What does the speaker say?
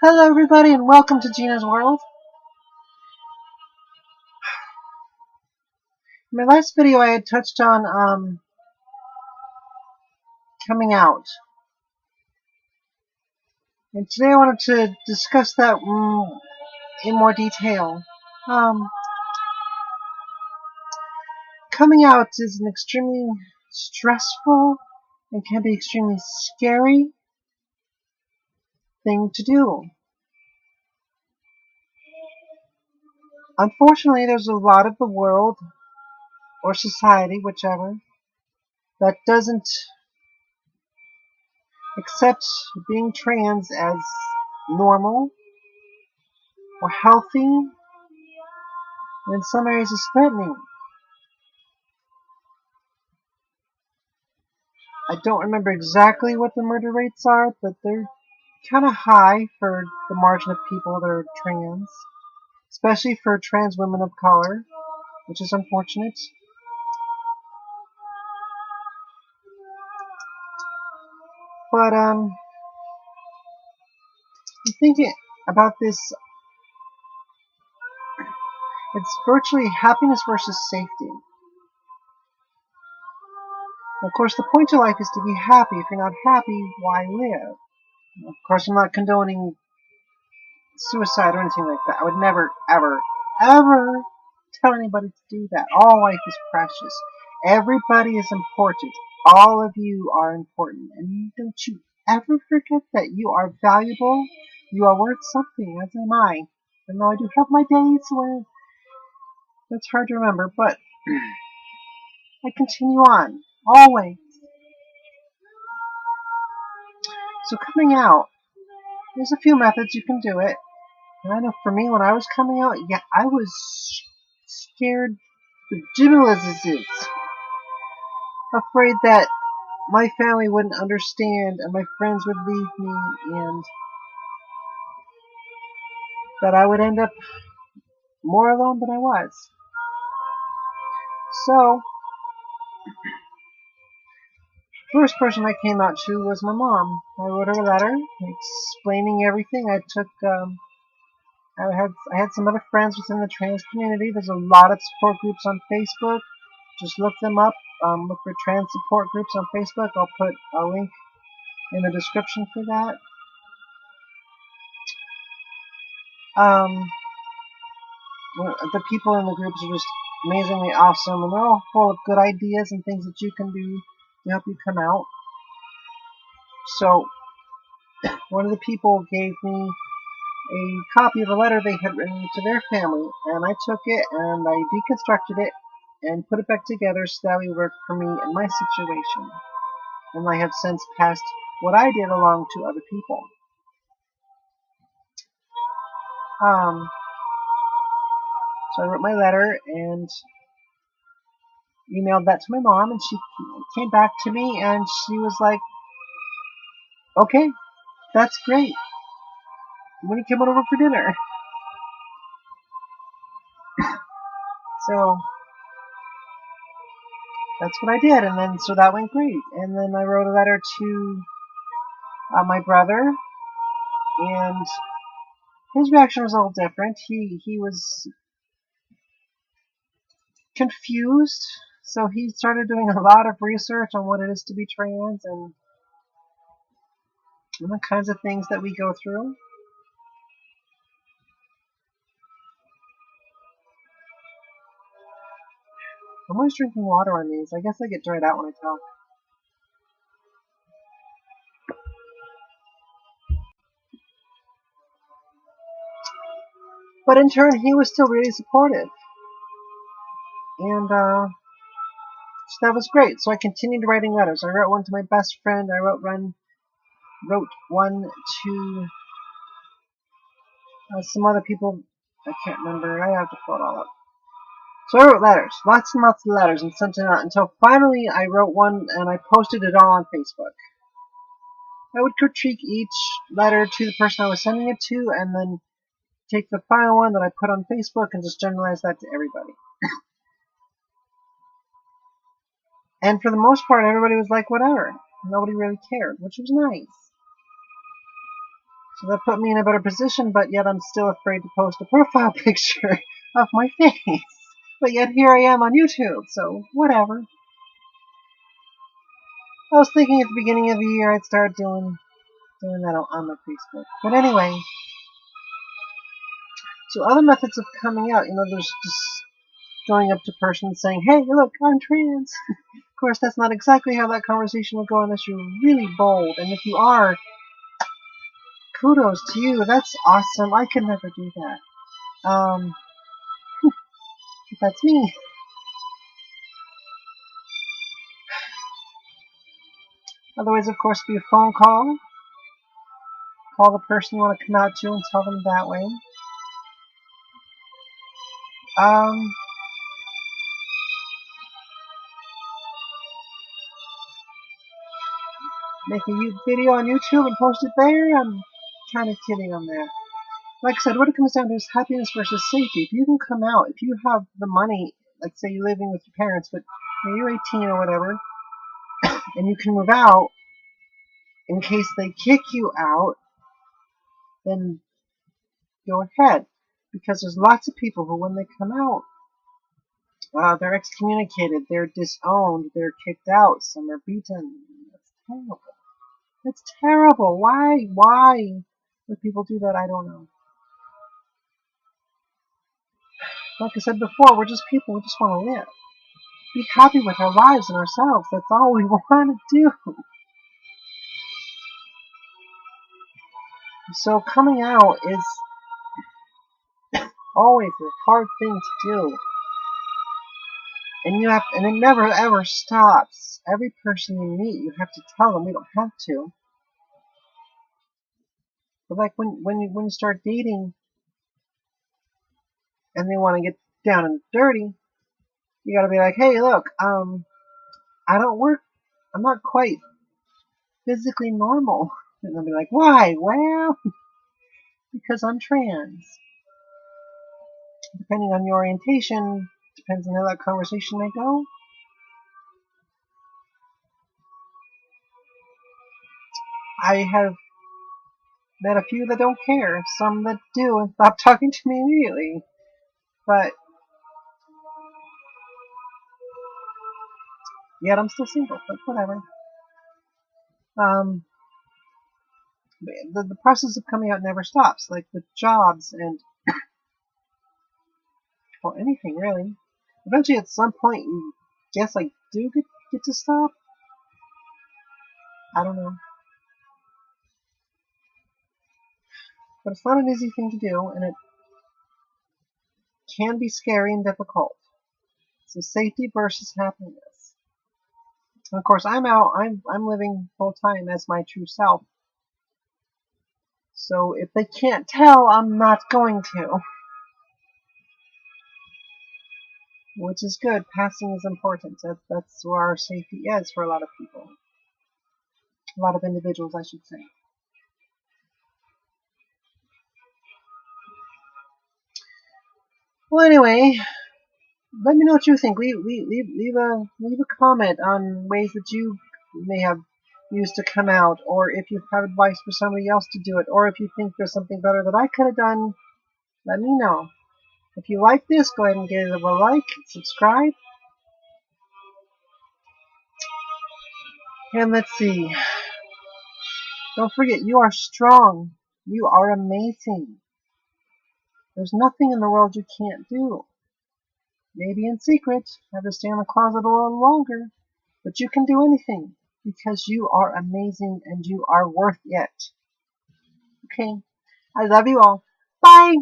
Hello everybody and welcome to Gina's World. In my last video I had touched on coming out. And today I wanted to discuss that in more detail. Coming out is an extremely stressful and can be extremely scary thing to do. Unfortunately, there's a lot of the world, or society, whichever, that doesn't accept being trans as normal or healthy, and in some areas is threatening. I don't remember exactly what the murder rates are, but they're kind of high for the margin of people that are trans, especially for trans women of color, which is unfortunate. But I'm thinking about this. It's virtually happiness versus safety. Of course, the point of life is to be happy. If you're not happy, why live? Of course, I'm not condoning suicide or anything like that. I would never, ever, ever tell anybody to do that. All life is precious. Everybody is important. All of you are important. And don't you ever forget that you are valuable. You are worth something, as am I. And though I do have my days where that's hard to remember, but I continue on. Always. So coming out, there's a few methods you can do it. And I know for me, when I was coming out, yeah, I was scared ridiculously, afraid that my family wouldn't understand and my friends would leave me and that I would end up more alone than I was. So, first person I came out to was my mom. I wrote her a letter explaining everything. I had some other friends within the trans community. There's a lot of support groups on Facebook. Just look them up. Look for trans support groups on Facebook. I'll put a link in the description for that. The people in the groups are just amazingly awesome, and they're all full of good ideas and things that you can do to help you come out. So, one of the people gave me a copy of a letter they had written to their family, and I took it and I deconstructed it and put it back together so that would work for me and my situation. And I have since passed what I did along to other people. So I wrote my letter and emailed that to my mom, and she came back to me and she was like, okay, that's great. When are you coming over for dinner? So that's what I did, and then so that went great. And then I wrote a letter to my brother, and his reaction was a little different. He was confused, so he started doing a lot of research on what it is to be trans and the kinds of things that we go through. I'm always drinking water on these. I guess I get dried out when I talk. But in turn, he was still really supportive. And so that was great. So I continued writing letters. I wrote one to my best friend. I wrote one to some other people. I can't remember. I have to pull it all up. So I wrote letters. Lots and lots of letters and sent it out until finally I wrote one and I posted it all on Facebook. I would critique each letter to the person I was sending it to and then take the final one that I put on Facebook and just generalize that to everybody. And for the most part, everybody was like, whatever. Nobody really cared, which was nice. So that put me in a better position, but yet I'm still afraid to post a profile picture of my face. But yet here I am on YouTube, so whatever. I was thinking at the beginning of the year I'd start doing that on my Facebook. But anyway, so other methods of coming out, there's just going up to a person and saying, hey, look, I'm trans. Of course, that's not exactly how that conversation would go unless you're really bold. And if you are, kudos to you. That's awesome. I could never do that. That's me. Otherwise, of course, be a phone call. Call the person you want to come out to and tell them that way. Make a video on YouTube and post it there. I'm kind of kidding on that. Like I said, what it comes down to is happiness versus safety. If you can come out, if you have the money, like say you're living with your parents, but you're 18 or whatever, and you can move out, in case they kick you out, then go ahead. Because there's lots of people who, when they come out, they're excommunicated, they're disowned, they're kicked out, some are beaten. That's terrible. That's terrible. Why would people do that? I don't know. Like I said before, we're just people. We just want to live. Be happy with our lives and ourselves. That's all we want to do. So coming out is always a hard thing to do. And it never ever stops. Every person you meet, you have to tell them. We don't have to. But like when you start dating and they want to get down and dirty, you gotta be like, hey, look, I don't work. I'm not quite physically normal. And they'll be like, why? Well, because I'm trans. Depending on your orientation, depends on how that conversation may go. I have met a few that don't care, some that do and stop talking to me immediately. But yet I'm still single, but whatever. The process of coming out never stops, like with jobs and well, anything really. Eventually, at some point, you guess like do get to stop. I don't know, but it's not an easy thing to do, and it can be scary and difficult. So safety versus happiness. And of course, I'm out. I'm living full time as my true self. So if they can't tell, I'm not going to. Which is good. Passing is important. That's where our safety is for a lot of people. A lot of individuals, I should say. Well, anyway, let me know what you think. Leave a comment on ways that you may have used to come out, or if you have advice for somebody else to do it, or if you think there's something better that I could have done, let me know. If you like this, go ahead and give it a like, subscribe, and let's see. Don't forget, you are strong. You are amazing. There's nothing in the world you can't do. Maybe in secret, have to stay in the closet a little longer, but you can do anything because you are amazing and you are worth it. Okay, I love you all. Bye.